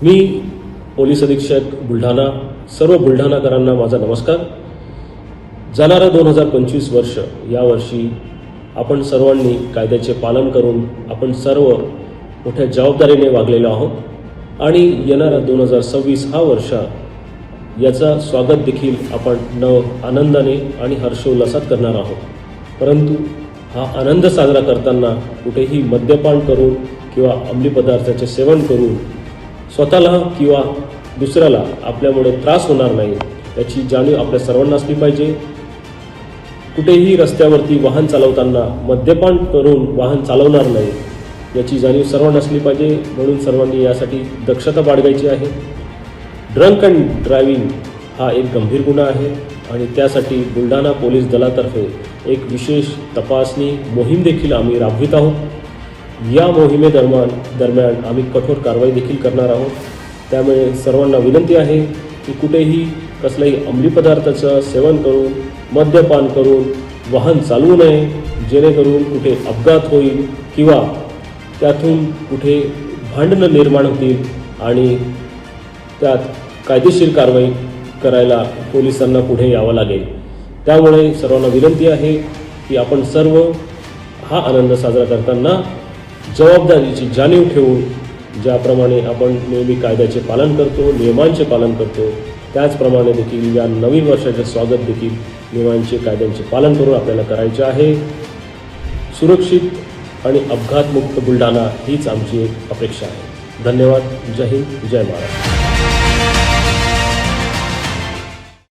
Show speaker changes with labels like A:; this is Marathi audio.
A: मी पोलीस अधीक्षक बुलढाणा, सर्व बुलढाणाकरांना माझा नमस्कार। जाणारं 2025 वर्ष यावर्षी आपण सर्वांनी कायद्याचे पालन करून आपण सर्व मोठ्या जबाबदारीने वागलेलो आहोत आणि येणारा 2026 हा वर्ष याचा स्वागत देखील आपण आनंदाने आणि हर्षोल्लासात करणार आहोत। परंतु हा आनंद साजरा करताना कुठेही मद्यपान करून किंवा अंमली पदार्थाचे सेवन करून स्वतःला किंवा दुसऱ्याला आपल्यामुळे त्रास होणार नाही याची जाणीव आपल्या सर्वांना असली पाहिजे। कुठेही रस्त्यावरती वाहन चालवताना मद्यपान करून वाहन चालवणार नाही याची जाणीव सर्वांना असली पाहिजे। म्हणून सर्वांनी यासाठी दक्षता बाळगायची आहे। ड्रंक अँड ड्रायव्हिंग हा एक गंभीर गुन्हा आहे आणि त्यासाठी बुलढाणा पोलीस दलातर्फे एक विशेष तपासणी मोहीम देखील आम्ही राबवित आहोत। या मोहिमेदरम्यान आम्ही कठोर कारवाई देखील करणार आहोत। त्यामुळे सर्वांना विनंती आहे की कुठेही कसल्याही अंमली पदार्थाचं सेवन करून मद्यपान करून वाहन चालवू नये, जेणेकरून कुठे अपघात होईल किंवा त्यातून कुठे भांडणं निर्माण होतील आणि त्यात कायदेशीर कारवाई करायला पोलिसांना पुढे यावं लागेल। त्यामुळे सर्वांना विनंती आहे की आपण सर्व हा आनंद साजरा करताना जबाबदारीची जाणीव ठेवून ज्याप्रमाणे आपण नेहमी कायद्याचे पालन करतो, नियमांचे पालन करतो, त्याचप्रमाणे देखील या नवीन वर्षाचे स्वागत देखील नियमांचे कायद्यांचे पालन करून आपल्याला करायचे आहे। सुरक्षित आणि अपघातमुक्त बुलढाणा हीच आमची एक अपेक्षा आहे। धन्यवाद। जय हिंद, जय महाराष्ट्र।